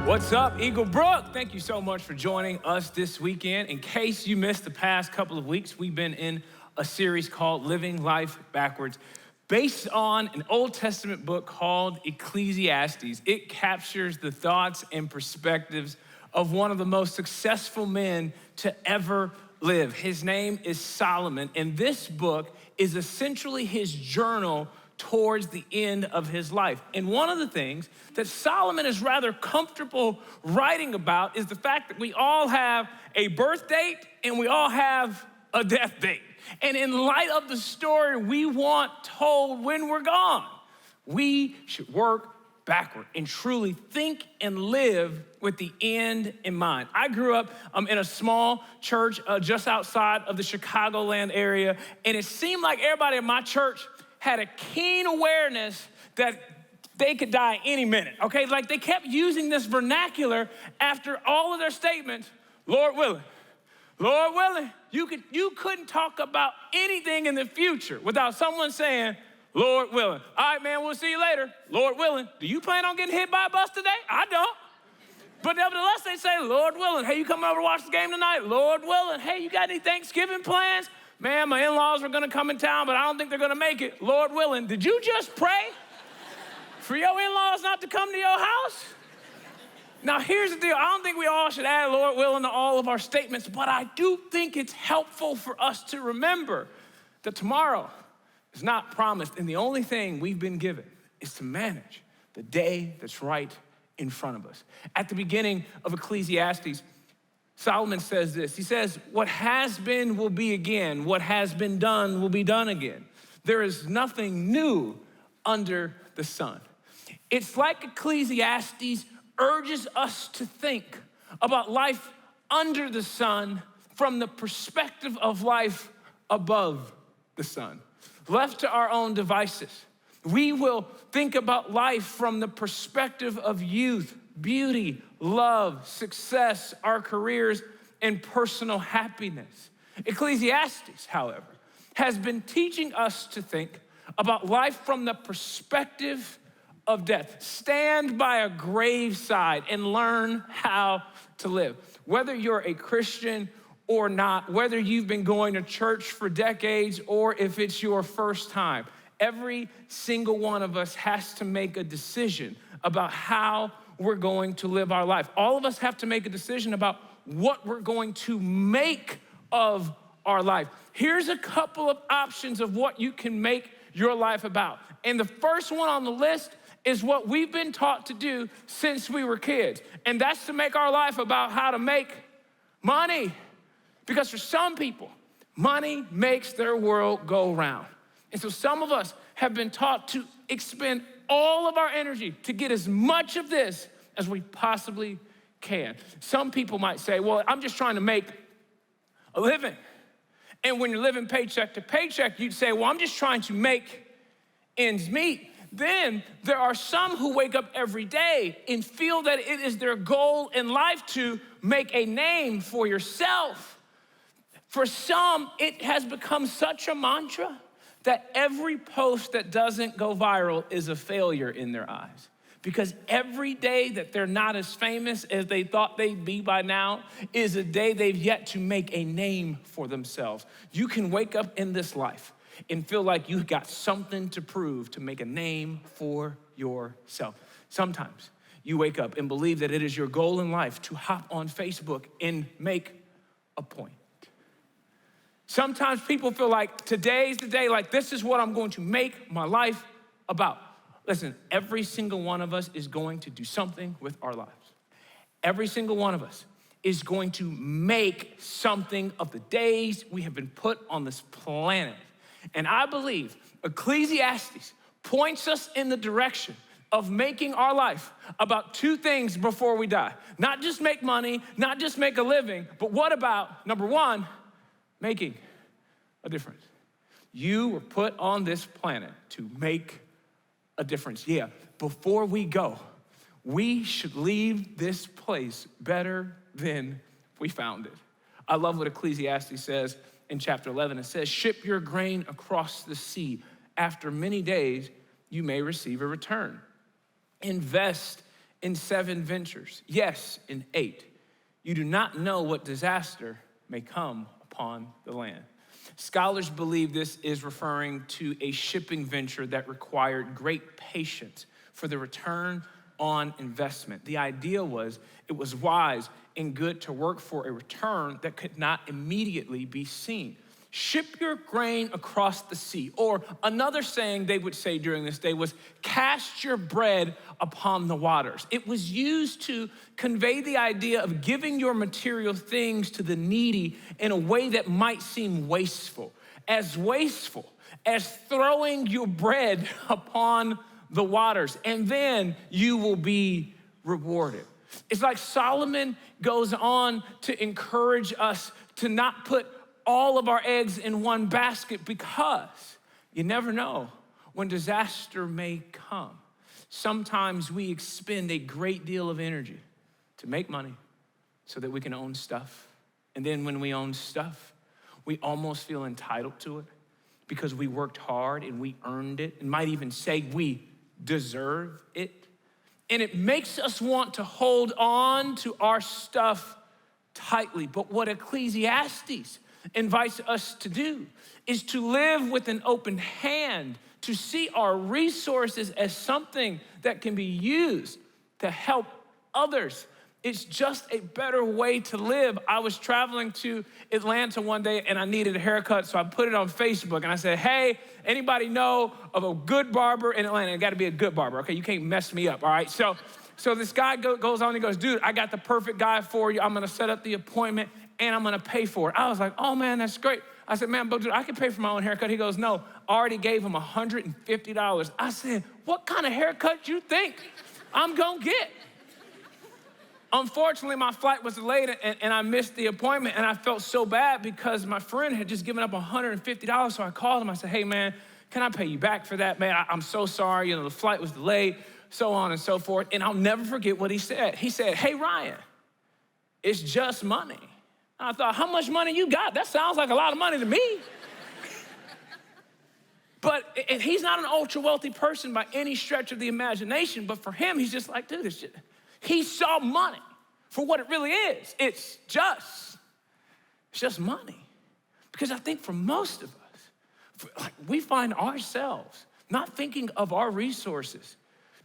What's up, Eagle Brook? Thank you so much for joining us this weekend. In case you missed the past couple of weeks, we've been in a series called Living Life Backwards, based on an Old Testament book called Ecclesiastes. It captures the thoughts and perspectives of one of the most successful men to ever live. His name is Solomon, and this book is essentially his journal towards the end of his life. And one of the things that Solomon is rather comfortable writing about is the fact that we all have a birth date and we all have a death date. And in light of the story we want told when we're gone, we should work backward and truly think and live with the end in mind. I grew up in a small church just outside of the Chicagoland area, and it seemed like everybody in my church had a keen awareness that they could die any minute, okay? Like they kept using this vernacular after all of their statements, Lord willing. Lord willing, you couldn't talk about anything in the future without someone saying, Lord willing. All right, man, we'll see you later. Lord willing. Do you plan on getting hit by a bus today? I don't. But nevertheless, they say, Lord willing. Hey, you coming over to watch the game tonight? Lord willing. Hey, you got any Thanksgiving plans? Man, my in-laws were gonna come in town, but I don't think they're gonna make it. Lord willing. Did you just pray for your in-laws not to come to your house? Now, here's the deal. I don't think we all should add Lord willing to all of our statements, but I do think it's helpful for us to remember that tomorrow is not promised, and the only thing we've been given is to manage the day that's right in front of us. At the beginning of Ecclesiastes, Solomon says this. He says, what has been will be again. What has been done will be done again. There is nothing new under the sun. It's like Ecclesiastes urges us to think about life under the sun from the perspective of life above the sun. Left to our own devices, we will think about life from the perspective of youth, beauty, love, success, our careers, and personal happiness. Ecclesiastes, however, has been teaching us to think about life from the perspective of death. Stand by a graveside and learn how to live. Whether you're a Christian or not, whether you've been going to church for decades or if it's your first time, every single one of us has to make a decision about how we're going to live our life. All of us have to make a decision about what we're going to make of our life. Here's a couple of options of what you can make your life about. And the first one on the list is what we've been taught to do since we were kids. And that's to make our life about how to make money. Because for some people, money makes their world go round. And so some of us have been taught to expend all of our energy to get as much of this as we possibly can. Some people might say, well, I'm just trying to make a living. And when you're living paycheck to paycheck, you'd say, well, I'm just trying to make ends meet. Then there are some who wake up every day and feel that it is their goal in life to make a name for yourself. For some, it has become such a mantra that every post that doesn't go viral is a failure in their eyes. Because every day that they're not as famous as they thought they'd be by now is a day they've yet to make a name for themselves. You can wake up in this life and feel like you've got something to prove to make a name for yourself. Sometimes you wake up and believe that it is your goal in life to hop on Facebook and make a point. Sometimes people feel like today's the day, like this is what I'm going to make my life about. Listen, every single one of us is going to do something with our lives. Every single one of us is going to make something of the days we have been put on this planet. And I believe Ecclesiastes points us in the direction of making our life about two things before we die. Not just make money, not just make a living, but what about, number one, making a difference. You were put on this planet to make a difference. Yeah, before we go, we should leave this place better than we found it. I love what Ecclesiastes says in chapter 11. It says, ship your grain across the sea. After many days, you may receive a return. Invest in 7 ventures, yes, in 8. You do not know what disaster may come upon the land. Scholars believe this is referring to a shipping venture that required great patience for the return on investment. The idea was it was wise and good to work for a return that could not immediately be seen. Ship your grain across the sea. Or another saying they would say during this day was, cast your bread upon the waters. It was used to convey the idea of giving your material things to the needy in a way that might seem wasteful as throwing your bread upon the waters, and then you will be rewarded. It's like Solomon goes on to encourage us to not put all of our eggs in one basket, because you never know when disaster may come. Sometimes we expend a great deal of energy to make money so that we can own stuff. And then when we own stuff, we almost feel entitled to it because we worked hard and we earned it, and might even say we deserve it. And it makes us want to hold on to our stuff tightly. But what Ecclesiastes invites us to do is to live with an open hand, to see our resources as something that can be used to help others. It's just a better way to live. I was traveling to Atlanta one day and I needed a haircut, so I put it on Facebook and I said, hey, anybody know of a good barber in Atlanta? It gotta be a good barber, okay? You can't mess me up, all right? So this guy goes on and goes, dude, I got the perfect guy for you. I'm gonna set up the appointment and I'm gonna pay for it. I was like, oh man, that's great. I said, man, but dude, I can pay for my own haircut. He goes, no, I already gave him $150. I said, what kind of haircut you think I'm gonna get? Unfortunately, my flight was delayed and I missed the appointment, and I felt so bad because my friend had just given up $150. So I called him, I said, hey man, can I pay you back for that, man? I'm so sorry, the flight was delayed, so on and so forth. And I'll never forget what he said. He said, hey Ryan, it's just money. I thought, how much money you got? That sounds like a lot of money to me. And he's not an ultra wealthy person by any stretch of the imagination, but for him, he's just like, dude, it's just, he saw money for what it really is. It's just money. Because I think for most of us, we find ourselves not thinking of our resources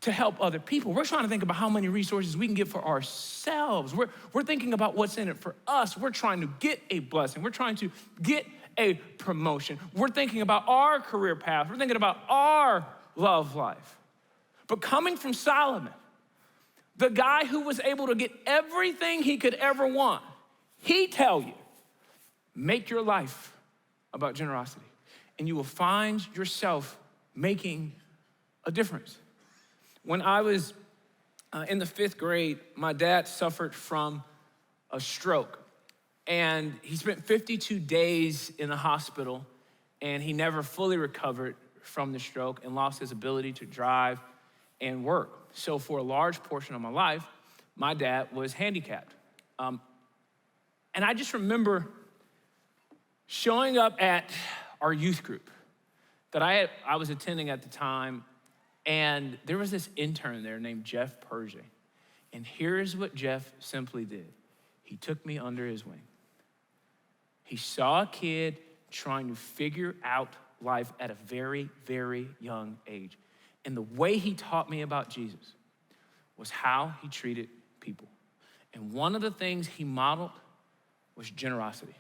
to help other people. We're trying to think about how many resources we can get for ourselves. We're thinking about what's in it for us. We're trying to get a blessing. We're trying to get a promotion. We're thinking about our career path. We're thinking about our love life. But coming from Solomon, the guy who was able to get everything he could ever want, he tell you, make your life about generosity, and you will find yourself making a difference. When I was in the 5th grade, my dad suffered from a stroke, and he spent 52 days in the hospital, and he never fully recovered from the stroke and lost his ability to drive and work. So for a large portion of my life, my dad was handicapped. And I just remember showing up at our youth group that I was attending at the time, and there was this intern there named Jeff Pershing. And here's what Jeff simply did. He took me under his wing. He saw a kid trying to figure out life at a very, very young age. And the way he taught me about Jesus was how he treated people. And one of the things he modeled was generosity.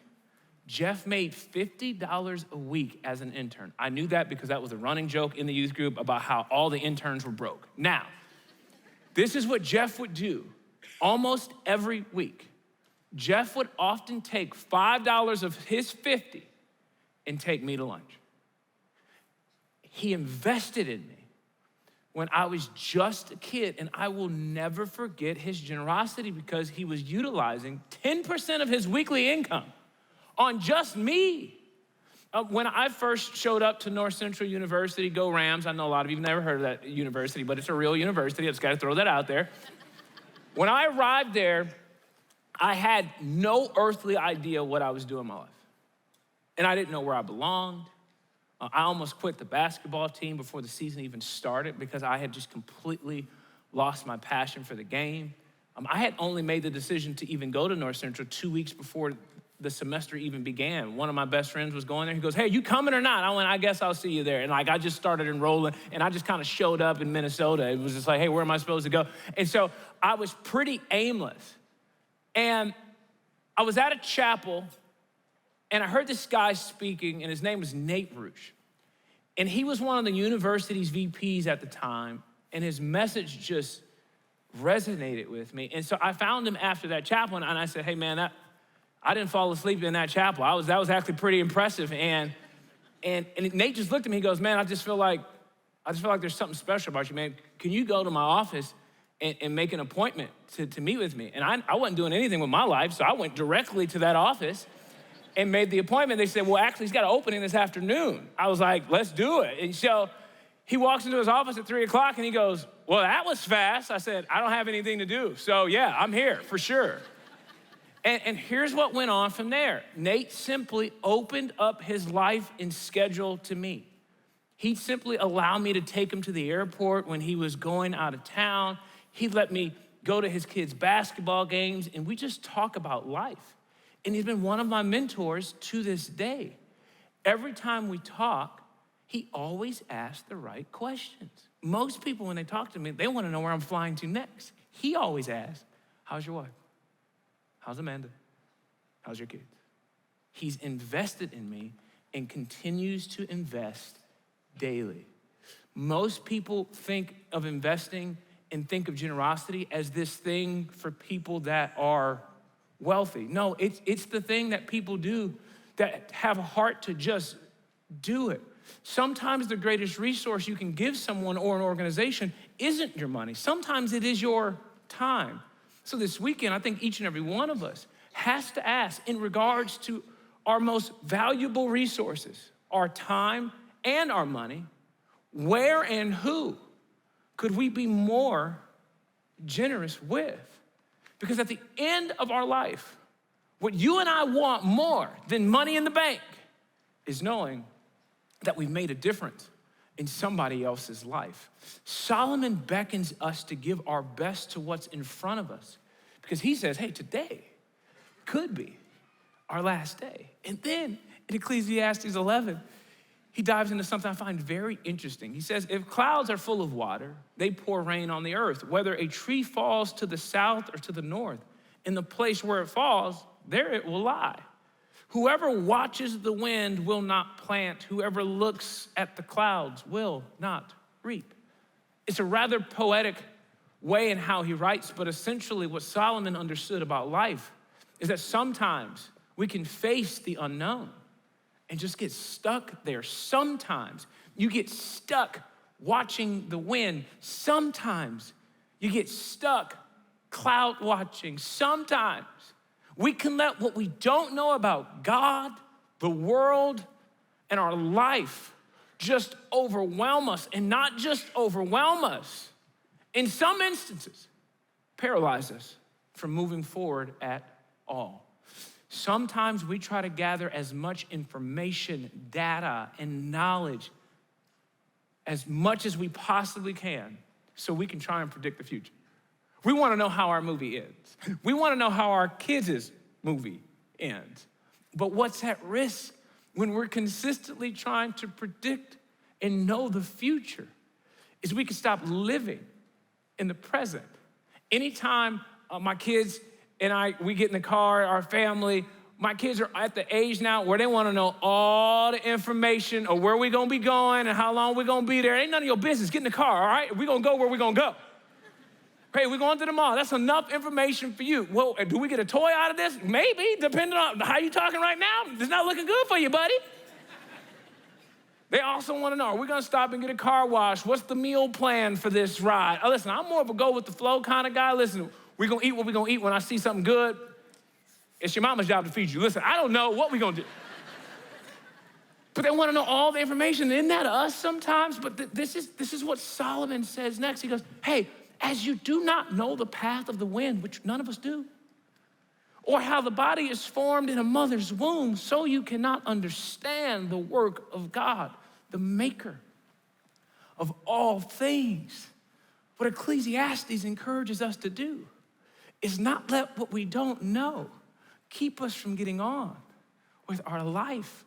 Jeff made $50 a week as an intern. I knew that because that was a running joke in the youth group about how all the interns were broke. Now, this is what Jeff would do almost every week. Jeff would often take $5 of his 50 and take me to lunch. He invested in me when I was just a kid, and I will never forget his generosity because he was utilizing 10% of his weekly income on just me. When I first showed up to North Central University, go Rams, I know a lot of you have never heard of that university, but it's a real university, I just gotta throw that out there. When I arrived there, I had no earthly idea what I was doing in my life. And I didn't know where I belonged. I almost quit the basketball team before the season even started because I had just completely lost my passion for the game. I had only made the decision to even go to North Central 2 weeks before the semester even began. One of my best friends was going there. He goes, hey, you coming or not? I went, I guess I'll see you there. And I just started enrolling, and I just kind of showed up in Minnesota. It was just like, hey, where am I supposed to go? And so I was pretty aimless. And I was at a chapel, and I heard this guy speaking, and his name was Nate Roosh. And he was one of the university's VPs at the time, and his message just resonated with me. And so I found him after that chapel, and I said, hey, man, I didn't fall asleep in that chapel. That was actually pretty impressive. And Nate just looked at me. He goes, man, I just feel like there's something special about you, man. Can you go to my office and make an appointment to meet with me? And I wasn't doing anything with my life, so I went directly to that office and made the appointment. They said, well, actually, he's got an opening this afternoon. I was like, let's do it. And so he walks into his office at 3 o'clock, and he goes, well, that was fast. I said, I don't have anything to do. So yeah, I'm here for sure. And here's what went on from there. Nate simply opened up his life and schedule to me. He'd simply allow me to take him to the airport when he was going out of town. He'd let me go to his kids' basketball games, and we just talk about life. And he's been one of my mentors to this day. Every time we talk, he always asks the right questions. Most people, when they talk to me, they want to know where I'm flying to next. He always asks, how's your wife? How's Amanda? How's your kids? He's invested in me and continues to invest daily. Most people think of investing and think of generosity as this thing for people that are wealthy. No, it's the thing that people do that have a heart to just do it. Sometimes the greatest resource you can give someone or an organization isn't your money. Sometimes it is your time. So this weekend, I think each and every one of us has to ask in regards to our most valuable resources, our time and our money, where and who could we be more generous with? Because at the end of our life, what you and I want more than money in the bank is knowing that we've made a difference in somebody else's life. Solomon beckons us to give our best to what's in front of us because he says, hey, today could be our last day. And then in Ecclesiastes 11, he dives into something I find very interesting. He says, if clouds are full of water, they pour rain on the earth. Whether a tree falls to the south or to the north, in the place where it falls, there it will lie. Whoever watches the wind will not plant. Whoever looks at the clouds will not reap. It's a rather poetic way in how he writes, but essentially what Solomon understood about life is that sometimes we can face the unknown and just get stuck there. Sometimes you get stuck watching the wind. Sometimes you get stuck cloud watching. Sometimes we can let what we don't know about God, the world, and our life just overwhelm us, and not just overwhelm us. In some instances, paralyze us from moving forward at all. Sometimes we try to gather as much information, data, and knowledge as much as we possibly can so we can try and predict the future. We want to know how our movie ends. We want to know how our kids' movie ends. But what's at risk when we're consistently trying to predict and know the future is we can stop living in the present. Anytime my kids and we get in the car, our family, my kids are at the age now where they want to know all the information of where we're going to be going and how long we're going to be there. Ain't none of your business. Get in the car, all right? We're going to go where we're going to go. Hey, we're going to the mall. That's enough information for you. Well, do we get a toy out of this? Maybe, depending on how you're talking right now. It's not looking good for you, buddy. They also want to know, are we going to stop and get a car wash? What's the meal plan for this ride? Oh, listen, I'm more of a go with the flow kind of guy. Listen, we're going to eat what we're going to eat when I see something good. It's your mama's job to feed you. Listen, I don't know what we're going to do. But they want to know all the information. Isn't that us sometimes? But this is what Solomon says next. He goes, hey, as you do not know the path of the wind, which none of us do, or how the body is formed in a mother's womb, so you cannot understand the work of God, the maker of all things. What Ecclesiastes encourages us to do is not let what we don't know keep us from getting on with our life.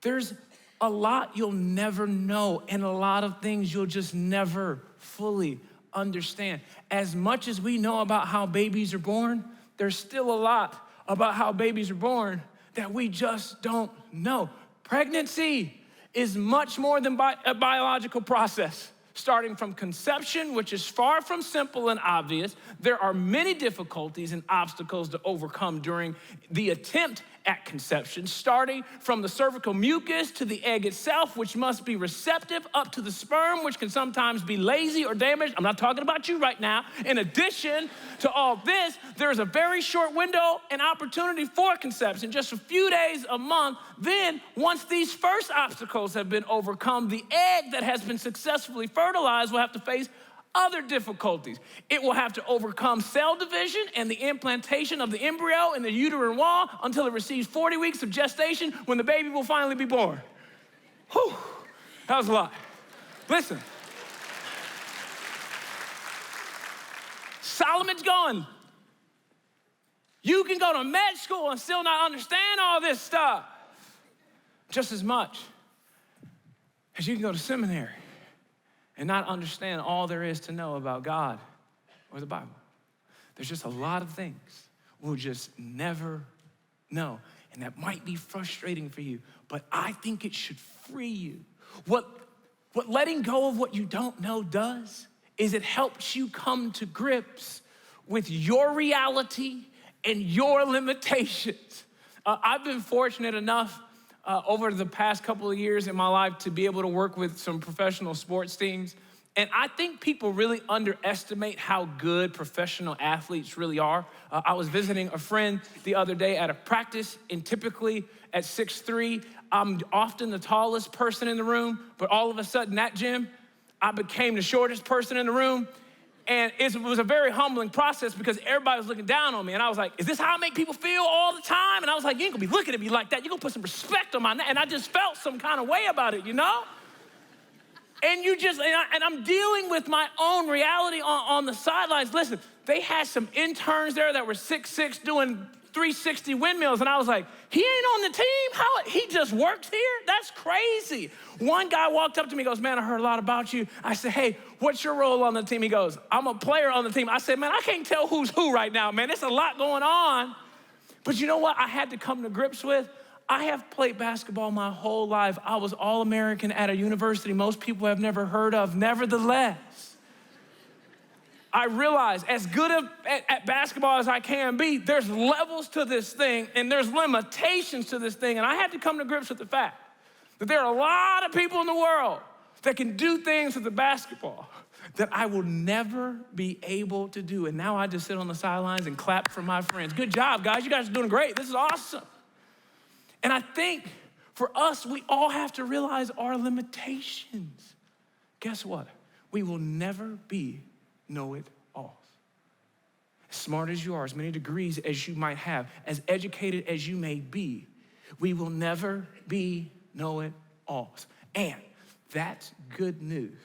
There's a lot you'll never know and a lot of things you'll just never fully understand. As much as we know about how babies are born, there's still a lot about how babies are born that we just don't know. Pregnancy is much more than a biological process. Starting from conception, which is far from simple and obvious, there are many difficulties and obstacles to overcome during the attempt at conception, starting from the cervical mucus to the egg itself, which must be receptive, up to the sperm, which can sometimes be lazy or damaged. I'm not talking about you right now. In addition to all this, there is a very short window and opportunity for conception, just a few days a month. Then, once these first obstacles have been overcome, the egg that has been successfully fertilized will have to face other difficulties. It will have to overcome cell division and the implantation of the embryo in the uterine wall until it receives 40 weeks of gestation when the baby will finally be born. Whew, that was a lot. Listen, Solomon's going, you can go to med school and still not understand all this stuff just as much as you can go to seminary and not understand all there is to know about God or the Bible. There's just a lot of things we'll just never know. And that might be frustrating for you, but I think it should free you. What letting go of what you don't know does is it helps you come to grips with your reality and your limitations. I've been fortunate enough over the past couple of years in my life to be able to work with some professional sports teams. And I think people really underestimate how good professional athletes really are. I was visiting a friend the other day at a practice, and typically at 6'3", I'm often the tallest person in the room, but all of a sudden that gym, I became the shortest person in the room. And it was a very humbling process because everybody was looking down on me. And I was like, is this how I make people feel all the time? And I was like, you ain't gonna be looking at me like that. You're gonna put some respect on my name. And I just felt some kind of way about it, you know? And I'm dealing with my own reality on the sidelines. Listen, they had some interns there that were 6'6" doing 360 windmills. And I was like, he ain't on the team? He just works here? That's crazy. One guy walked up to me and goes, man, I heard a lot about you. I said, hey, what's your role on the team? He goes, I'm a player on the team. I said, man, I can't tell who's who right now, man. There's a lot going on. But you know what I had to come to grips with? I have played basketball my whole life. I was All-American at a university most people have never heard of. Nevertheless, I realize as good at basketball as I can be, there's levels to this thing and there's limitations to this thing. And I had to come to grips with the fact that there are a lot of people in the world that can do things with the basketball that I will never be able to do. And now I just sit on the sidelines and clap for my friends. Good job, guys. You guys are doing great. This is awesome. And I think for us, we all have to realize our limitations. Guess what? We will never be know-it-alls. As smart as you are, as many degrees as you might have, as educated as you may be, we will never be know-it-alls. And that's good news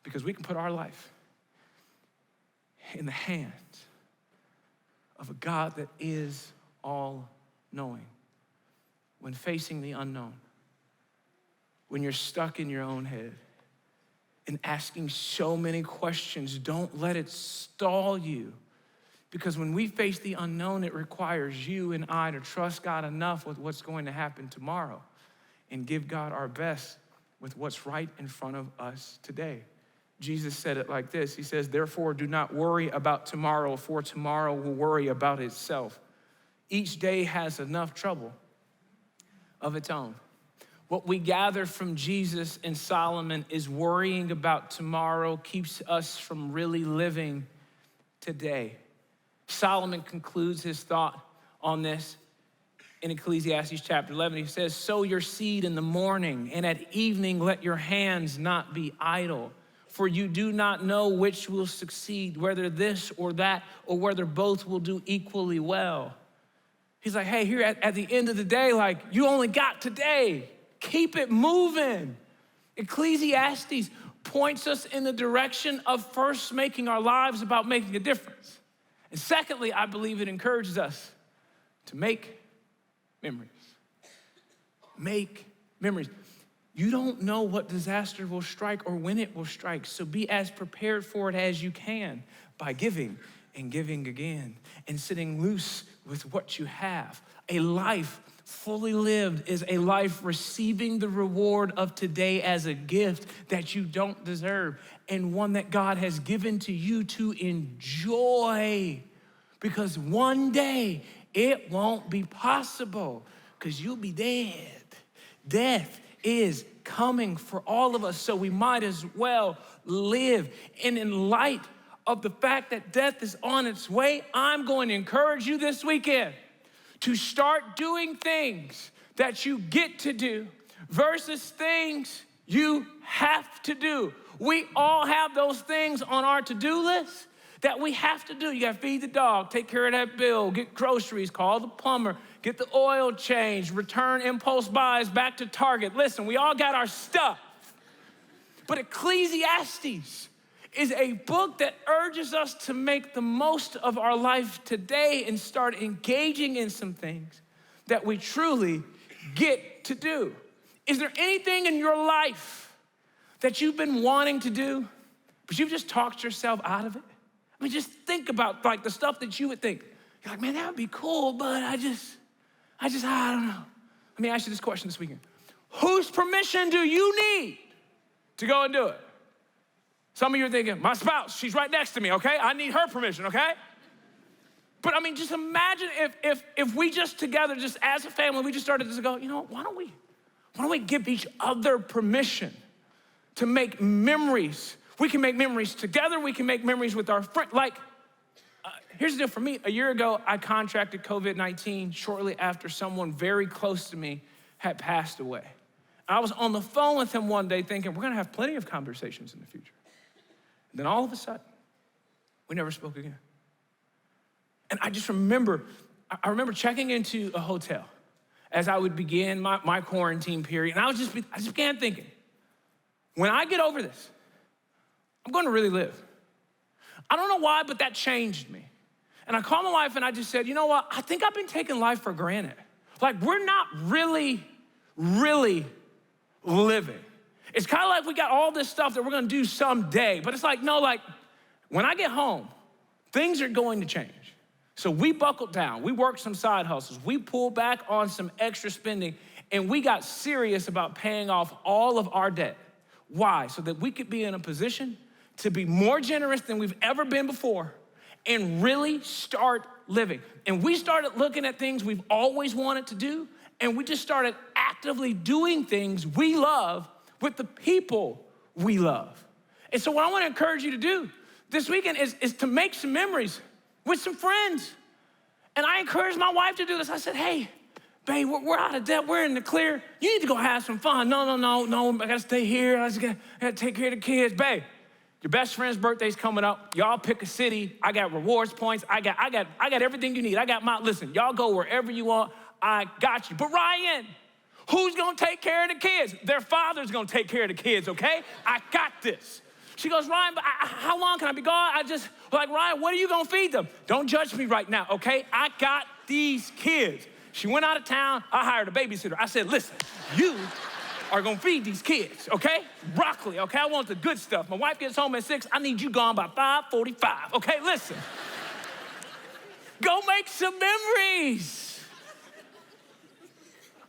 because we can put our life in the hands of a God that is all-knowing. When facing the unknown, when you're stuck in your own head and asking so many questions, don't let it stall you. Because when we face the unknown, it requires you and I to trust God enough with what's going to happen tomorrow and give God our best with what's right in front of us today. Jesus said it like this. He says, therefore, do not worry about tomorrow, for tomorrow will worry about itself. Each day has enough trouble of its own. What we gather from Jesus and Solomon is worrying about tomorrow keeps us from really living today. Solomon concludes his thought on this in Ecclesiastes chapter 11. He says, sow your seed in the morning, and at evening let your hands not be idle. For you do not know which will succeed, whether this or that, or whether both will do equally well. He's like, hey, here at the end of the day, like, you only got today. Keep it moving. Ecclesiastes points us in the direction of first making our lives about making a difference. And secondly, I believe it encourages us to make memories. Make memories. You don't know what disaster will strike or when it will strike, so be as prepared for it as you can by giving and giving again and sitting loose with what you have. A life fully lived is a life receiving the reward of today as a gift that you don't deserve and one that God has given to you to enjoy, because one day it won't be possible because you'll be dead. Death is coming for all of us, so we might as well live. And in light of the fact that death is on its way, I'm going to encourage you this weekend to start doing things that you get to do versus things you have to do. We all have those things on our to-do list that we have to do. You gotta feed the dog, take care of that bill, get groceries, call the plumber, get the oil changed, return impulse buys back to Target. Listen, we all got our stuff. But Ecclesiastes is a book that urges us to make the most of our life today and start engaging in some things that we truly get to do. Is there anything in your life that you've been wanting to do, but you've just talked yourself out of it? I mean, just think about like the stuff that you would think. You're like, man, that would be cool, but I don't know. Let me ask you this question this weekend. Whose permission do you need to go and do it? Some of you are thinking, my spouse, she's right next to me, okay? I need her permission, okay? But I mean, just imagine if we just together, just as a family, we just started to go, you know, why don't we give each other permission to make memories? We can make memories together. We can make memories with our friends. Here's the deal for me. A year ago, I contracted COVID-19 shortly after someone very close to me had passed away. I was on the phone with him one day thinking, we're gonna have plenty of conversations in the future. And then all of a sudden, we never spoke again. And I just remember, I remember checking into a hotel as I would begin my quarantine period. And I just began thinking, when I get over this, I'm going to really live. I don't know why, but that changed me. And I called my wife and I just said, you know what? I think I've been taking life for granted. Like, we're not really living. It's kind of like we got all this stuff that we're gonna do someday, but it's like, no, like, when I get home, things are going to change. So we buckled down, we worked some side hustles, we pulled back on some extra spending, and we got serious about paying off all of our debt. Why? So that we could be in a position to be more generous than we've ever been before and really start living. And we started looking at things we've always wanted to do, and we just started actively doing things we love with the people we love. And so what I want to encourage you to do this weekend is to make some memories with some friends. And I encouraged my wife to do this. I said, hey, babe, we're out of debt, we're in the clear. You need to go have some fun. No, I gotta stay here. I gotta take care of the kids. Babe, your best friend's birthday's coming up. Y'all pick a city. I got rewards points. I got everything you need. Listen, y'all go wherever you want. I got you. But Ryan, who's gonna take care of the kids? Their father's gonna take care of the kids, okay? I got this. She goes, Ryan, but how long can I be gone? Ryan, what are you gonna feed them? Don't judge me right now, okay? I got these kids. She went out of town. I hired a babysitter. I said, listen, you are gonna feed these kids, okay? Broccoli, okay? I want the good stuff. My wife gets home at 6. I need you gone by 5:45, okay? Listen. Go make some memories.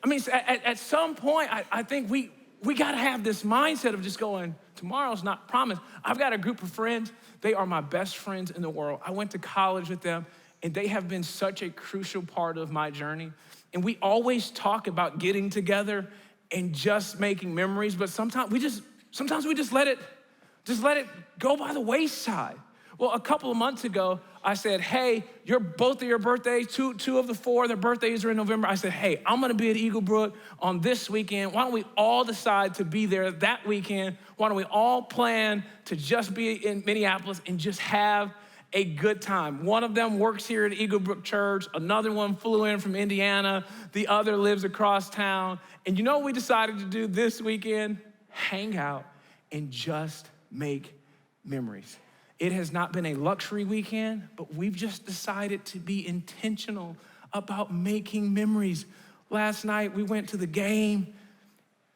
I mean, at some point, I think we gotta have this mindset of just going, tomorrow's not promised. I've got a group of friends. They are my best friends in the world. I went to college with them, and they have been such a crucial part of my journey. And we always talk about getting together and just making memories, but sometimes we just let it go by the wayside. Well, a couple of months ago, I said, hey, both of your birthdays, two of the 4, their birthdays are in November. I said, hey, I'm gonna be at Eagle Brook on this weekend. Why don't we all decide to be there that weekend? Why don't we all plan to just be in Minneapolis and just have a good time? One of them works here at Eagle Brook Church. Another one flew in from Indiana. The other lives across town. And you know what we decided to do this weekend? Hang out and just make memories. It has not been a luxury weekend, but we've just decided to be intentional about making memories. Last night, we went to the game,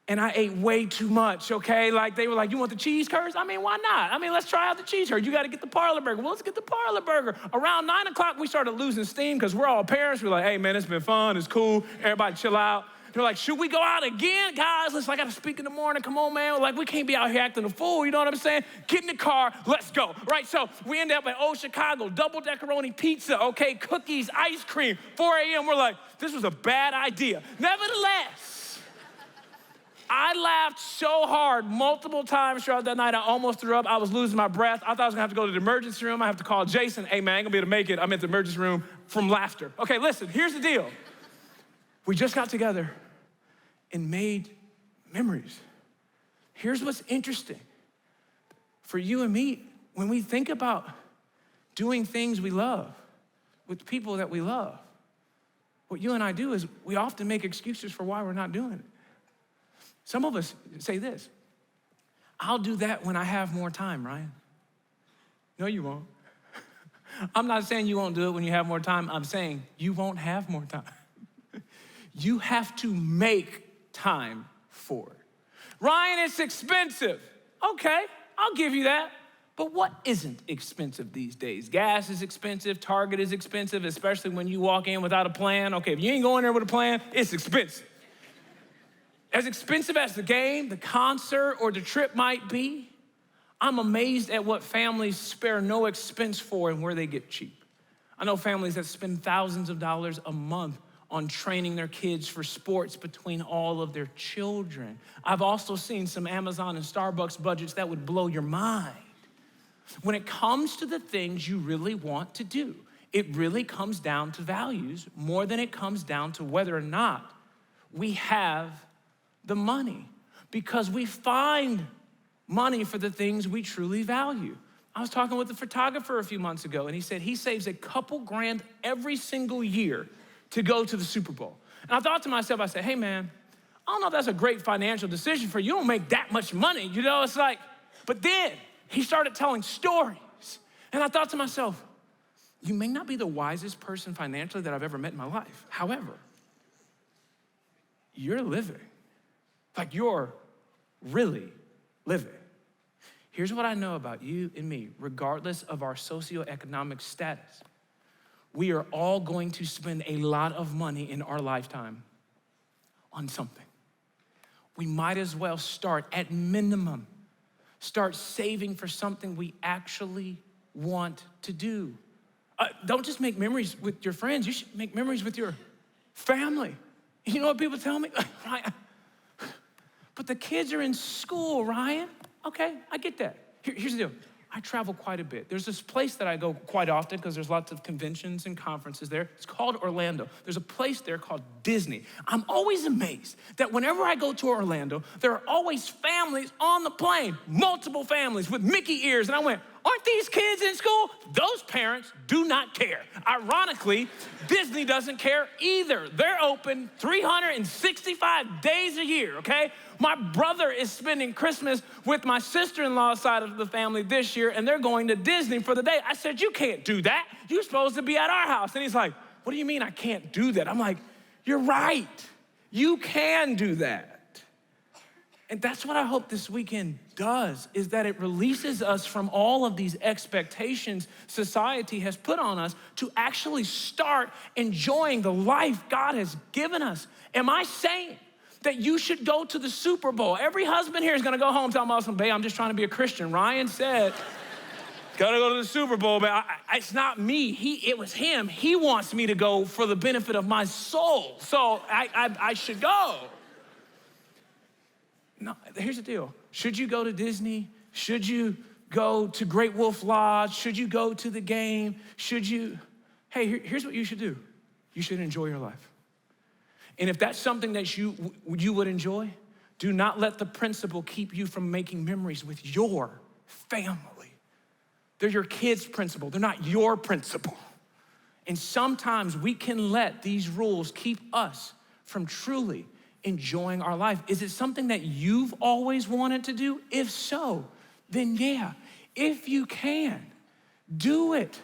and I ate way too much, okay? Like, they were like, you want the cheese curds? I mean, why not? I mean, let's try out the cheese curds. You gotta get the parlor burger. Well, let's get the parlor burger. Around 9 o'clock, we started losing steam because we're all parents. We're like, hey, man, it's been fun, it's cool. Everybody chill out. They're like, should we go out again? Guys, listen, I gotta speak in the morning. Come on, man. Like, we can't be out here acting a fool, you know what I'm saying? Get in the car, let's go, right? So we end up at Old Chicago, double decaroni pizza, okay, cookies, ice cream, 4 a.m. We're like, this was a bad idea. Nevertheless, I laughed so hard multiple times throughout that night, I almost threw up. I was losing my breath. I thought I was gonna have to go to the emergency room. I have to call Jason. Hey, man, I ain't gonna be able to make it. I'm at the emergency room from laughter. Okay, listen, here's the deal. We just got together and made memories. Here's what's interesting. For you and me, when we think about doing things we love with people that we love, what you and I do is we often make excuses for why we're not doing it. Some of us say this, I'll do that when I have more time, Ryan. No, you won't. I'm not saying you won't do it when you have more time. I'm saying you won't have more time. You have to make time for it. Ryan, it's expensive. Okay, I'll give you that. But what isn't expensive these days? Gas is expensive, Target is expensive, especially when you walk in without a plan. Okay, if you ain't going there with a plan, it's expensive. As expensive as the game, the concert, or the trip might be, I'm amazed at what families spare no expense for and where they get cheap. I know families that spend thousands of dollars a month on training their kids for sports between all of their children. I've also seen some Amazon and Starbucks budgets that would blow your mind. When it comes to the things you really want to do, it really comes down to values more than it comes down to whether or not we have the money, because we find money for the things we truly value. I was talking with a photographer a few months ago, and he said he saves a couple grand every single year to go to the Super Bowl. And I thought to myself, I said, hey man, I don't know if that's a great financial decision for you. You don't make that much money, you know? It's like, but then he started telling stories. And I thought to myself, you may not be the wisest person financially that I've ever met in my life. However, you're living. Like you're really living. Here's what I know about you and me, regardless of our socioeconomic status. We are all going to spend a lot of money in our lifetime on something. We might as well start at minimum, start saving for something we actually want to do. Don't just make memories with your friends, you should make memories with your family. You know what people tell me? Ryan, but the kids are in school, Ryan. Okay, I get that. Here's the deal. I travel quite a bit. There's this place that I go quite often because there's lots of conventions and conferences there. It's called Orlando. There's a place there called Disney. I'm always amazed that whenever I go to Orlando, there are always families on the plane, multiple families with Mickey ears. And I went, aren't these kids in school? Those parents do not care. Ironically, Disney doesn't care either. They're open 365 days a year, okay? My brother is spending Christmas with my sister-in-law's side of the family this year, and they're going to Disney for the day. I said, you can't do that. You're supposed to be at our house. And he's like, what do you mean I can't do that? I'm like, you're right. You can do that. And that's what I hope this weekend does, is that it releases us from all of these expectations society has put on us to actually start enjoying the life God has given us. Am I saying that you should go to the Super Bowl? Every husband here is gonna go home telling my husband, babe, I'm just trying to be a Christian. Ryan said, gotta go to the Super Bowl, but it's not me. It was him. He wants me to go for the benefit of my soul. So I should go. No, here's the deal. Should you go to Disney? Should you go to Great Wolf Lodge? Should you go to the game? Hey, here's what you should do. You should enjoy your life. And if that's something that you would enjoy, do not let the principle keep you from making memories with your family. They're your kids' principle. They're not your principle. And sometimes we can let these rules keep us from truly enjoying our life? Is it something that you've always wanted to do? If so, then yeah, if you can, do it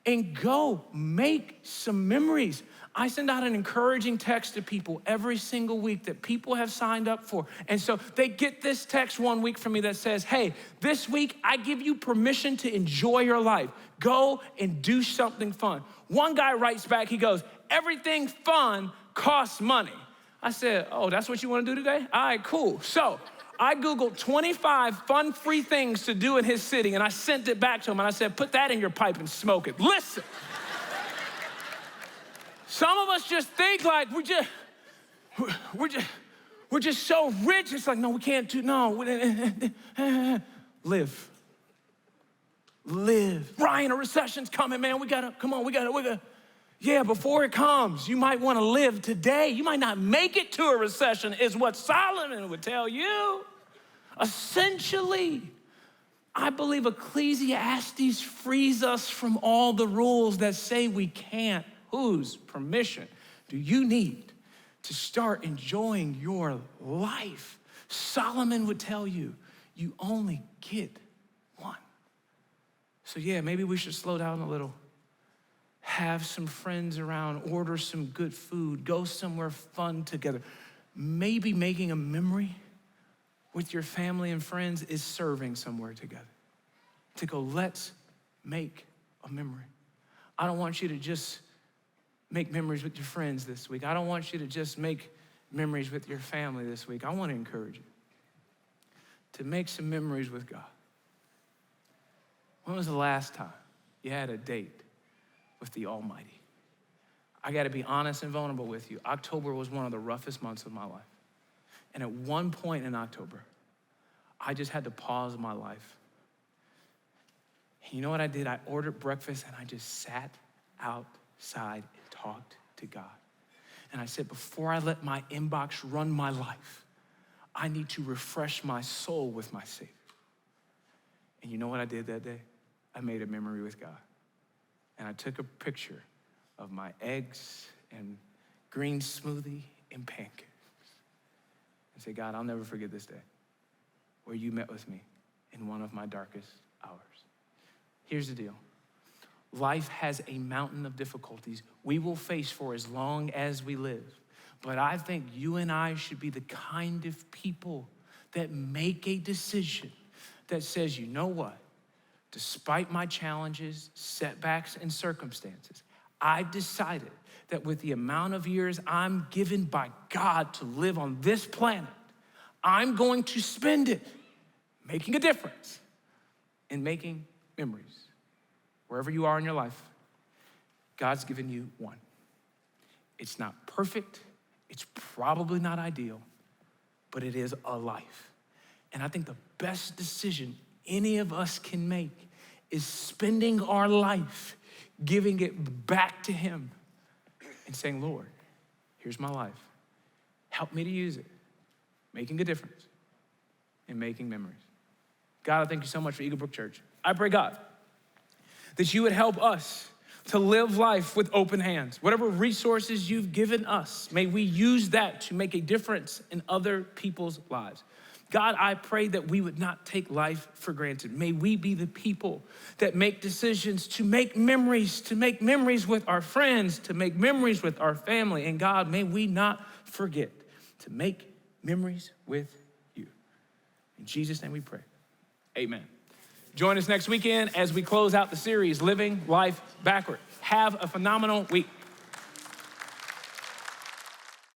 and go make some memories. I send out an encouraging text to people every single week that people have signed up for. And so they get this text one week from me that says, hey, this week I give you permission to enjoy your life. Go and do something fun. One guy writes back, he goes, everything fun costs money. I said, oh, that's what you want to do today? All right, cool. So I Googled 25 fun-free things to do in his city, and I sent it back to him, and I said, put that in your pipe and smoke it. Listen. Some of us just think like we're just so rich. It's like, no, we can't do, no. Live. Ryan, a recession's coming, man. We gotta. Yeah, before it comes, you might wanna live today. You might not make it to a recession, is what Solomon would tell you. Essentially, I believe Ecclesiastes frees us from all the rules that say we can't. Whose permission do you need to start enjoying your life? Solomon would tell you, you only get one. So yeah, maybe we should slow down a little, have some friends around, order some good food, go somewhere fun together. Maybe making a memory with your family and friends is serving somewhere together. To go, let's make a memory. I don't want you to just make memories with your friends this week. I don't want you to just make memories with your family this week. I want to encourage you to make some memories with God. When was the last time you had a date with the Almighty? I got to be honest and vulnerable with you. October was one of the roughest months of my life. And at one point in October, I just had to pause my life. And you know what I did? I ordered breakfast and I just sat outside and talked to God. And I said, before I let my inbox run my life, I need to refresh my soul with my Savior. And you know what I did that day? I made a memory with God. And I took a picture of my eggs and green smoothie and pancakes. And said, God, I'll never forget this day where you met with me in one of my darkest hours. Here's the deal. Life has a mountain of difficulties we will face for as long as we live. But I think you and I should be the kind of people that make a decision that says, you know what? Despite my challenges, setbacks, and circumstances, I've decided that with the amount of years I'm given by God to live on this planet, I'm going to spend it making a difference and making memories. Wherever you are in your life, God's given you one. It's not perfect, it's probably not ideal, but it is a life. And I think the best decision any of us can make is spending our life giving it back to him and saying, Lord, here's my life. Help me to use it, making a difference and making memories. God, I thank you so much for Eagle Brook Church. I pray, God, that you would help us to live life with open hands. Whatever resources you've given us, may we use that to make a difference in other people's lives. God, I pray that we would not take life for granted. May we be the people that make decisions to make memories with our friends, to make memories with our family. And God, may we not forget to make memories with you. In Jesus' name we pray, amen. Join us next weekend as we close out the series, Living Life Backward. Have a phenomenal week.